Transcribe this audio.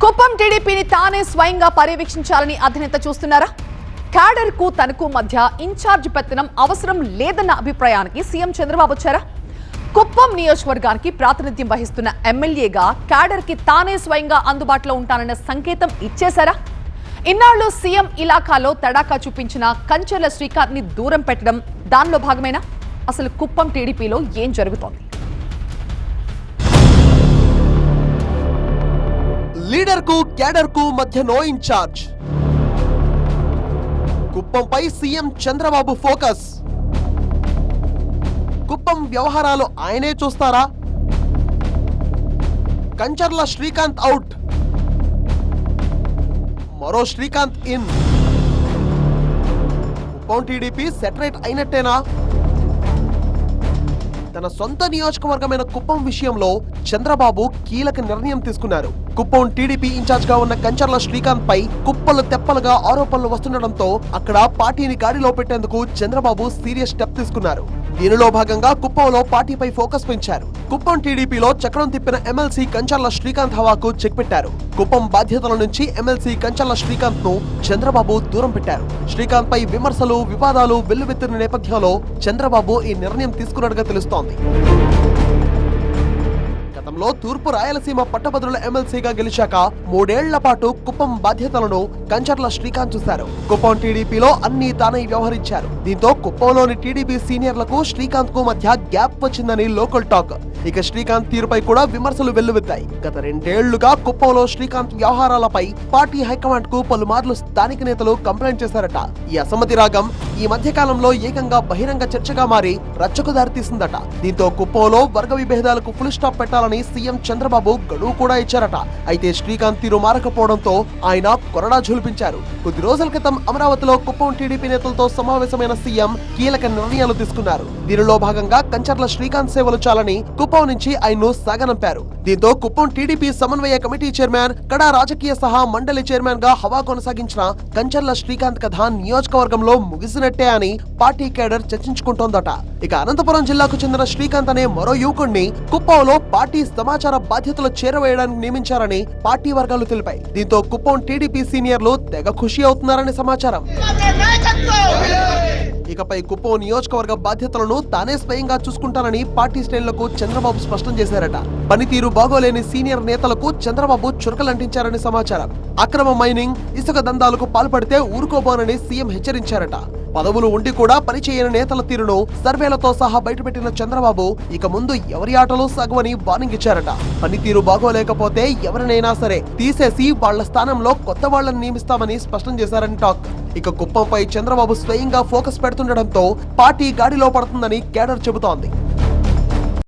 కుప్పం టీడీపీని తానే స్వయంగా పర్యవేక్షించాలని అధినేత చూస్తున్నారా? క్యాడర్ కు తనకు మధ్య ఇన్ఛార్జ్ పెత్తనం అవసరం లేదన్న అభిప్రాయానికి సీఎం చంద్రబాబు వచ్చారా? కుప్పం నియోజకవర్గానికి ప్రాతినిధ్యం వహిస్తున్న ఎమ్మెల్యేగా క్యాడర్ కి తానే స్వయంగా అందుబాటులో ఉంటానన్న సంకేతం ఇచ్చేశారా? ఇన్నాళ్లు సీఎం ఇలాకాలో తడాకా చూపించిన కంచెల శ్రీకాంత్ ని దూరం పెట్టడం దానిలో భాగమేనా? అసలు కుప్పం టీడీపీలో ఏం జరుగుతోంది? లీడర్ కు క్యాడర్ కు మధ్య నో ఇన్ఛార్జ్. కుప్పంపై సీఎం చంద్రబాబు ఫోకస్. కుప్పం వ్యవహారాలు ఆయనే చూస్తారా? కంచర్ల శ్రీకాంత్ అవుట్, మరో శ్రీకాంత్ ఇన్. కుప్పం టీడీపీ సెటరేట్ అయినట్టేనా? తన సొంత నియోజకవర్గమైన కుప్పం విషయంలో చంద్రబాబు కీలక నిర్ణయం తీసుకున్నారు. కుప్పం టీడీపీ ఇన్ఛార్జ్ గా ఉన్న కంచర్ల శ్రీకాంత్ పై కుప్పలు తెప్పలుగా ఆరోపణలు వస్తుండటంతో అక్కడ పార్టీని గాడిలో పెట్టేందుకు చంద్రబాబు సీరియస్ స్టెప్ తీసుకున్నారు. దీనిలో భాగంగా కుప్పంలో పార్టీపై ఫోకస్ పెంచారు. కుప్పం టీడీపీలో చక్రం తిప్పిన ఎమ్మెల్సీ కంచర్ల శ్రీకాంత్ హవాకు చెక్ పెట్టారు. కుప్పం బాధ్యతల నుంచి ఎమ్మెల్సీ కంచర్ల శ్రీకాంత్ ను చంద్రబాబు దూరం పెట్టారు. శ్రీకాంత్ పై విమర్శలు, వివాదాలు వెల్లువెత్తిన నేపథ్యంలో చంద్రబాబు ఈ నిర్ణయం తీసుకున్నట్టుగా తెలుస్తోంది. గతంలో తూర్పు రాయలసీమ పట్టభద్రుల ఎమ్మెల్సీగా గెలిచాక 3 ఏళ్ల పాటు కుప్పం బాధ్యతలను కంచర్ల శ్రీకాంత్ చూశారు. కుప్పం టీడీపీలో అన్ని తానే వ్యవహరించారు. దీంతో కుప్పంలోని టీడీపీ సీనియర్లకు శ్రీకాంత్ కు మధ్య గ్యాప్ వచ్చిందని లోకల్ టాక్. ఇక శ్రీకాంత్ తీరుపై కూడా విమర్శలు వెల్లువెత్తాయి. గత 2 ఏళ్లుగా కుప్పంలో శ్రీకాంత్ వ్యవహారాలపై పార్టీ హైకమాండ్ కు పలుమార్లు స్థానిక నేతలు కంప్లైంట్ చేశారట. ఈ అసమ్మతి రాగం ఈ మధ్య కాలంలో ఏకంగా బహిరంగ చర్చగా మారి రచ్చకు దారితీసిందట. దీంతో కుప్పంలో వర్గ విభేదాలకు ఫుల్ స్టాప్ పెట్టాలని సీఎం చంద్రబాబు గడువు కూడా ఇచ్చారట. అయితే శ్రీకాంత్ తీరు మారకపోవడంతో ఆయన కొరడా ఝులిపించారు. కొద్ది రోజుల క్రితం అమరావతిలో కుప్పం టీడీపీ నేతలతో సమావేశమైన సీఎం కీలక నిర్ణయాలు తీసుకున్నారు. దీనిలో భాగంగా కంచర్ల శ్రీకాంత్ సేవలు చాలని కుప్పం నుంచి ఆయన్ను సాగనంపారు. దీంతో కుప్పం టీడీపీ సమన్వయ కమిటీ చైర్మన్, కడా రాజకీయ సహా మండలి చైర్మన్ గా హవా కొనసాగించిన కంచర్ల శ్రీకాంత్ కథ నియోజకవర్గంలో ముగిసినట్టే అని పార్టీ కేడర్ చర్చించుకుంటోందట. ఇక అనంతపురం జిల్లాకు చెందిన శ్రీకాంత్ అనే మరో యువకుడిని కుప్పంలో పార్టీ సమాచార బాధ్యతలు చేరవేయడానికి నియమించారని పార్టీ వర్గాలు తెలిపాయి. దీంతో కుప్పం టీడీపీ సీనియర్లు తెగ ఖుషి అవుతున్నారని సమాచారం. ఇకపై కుప్పం నియోజకవర్గ బాధ్యతలను తానే స్వయంగా చూసుకుంటానని పార్టీ శ్రేణులకు చంద్రబాబు స్పష్టం చేశారట. పనితీరు బాగోలేని సీనియర్ నేతలకు చంద్రబాబు చురకలంటించారని సమాచారం. అక్రమ మైనింగ్, ఇసుక దందాలకు పాల్పడితే ఊరుకోబోనని సీఎం హెచ్చరించారట. పదవులు ఉండి కూడా పనిచేయని నేతల తీరును సర్వేలతో సహా బయటపెట్టిన చంద్రబాబు ఇక ముందు ఎవరి ఆటలు సాగవని వార్నింగ్ ఇచ్చారట. పనితీరు బాగోలేకపోతే ఎవరినైనా సరే తీసేసి వాళ్ల స్థానంలో కొత్త వాళ్లను నియమిస్తామని స్పష్టం చేశారని టాక్. ఇక కుప్పంపై చంద్రబాబు స్వయంగా ఫోకస్ పెడుతుండటంతో పార్టీ గాడిలో పడుతుందని కేడర్ చెబుతోంది.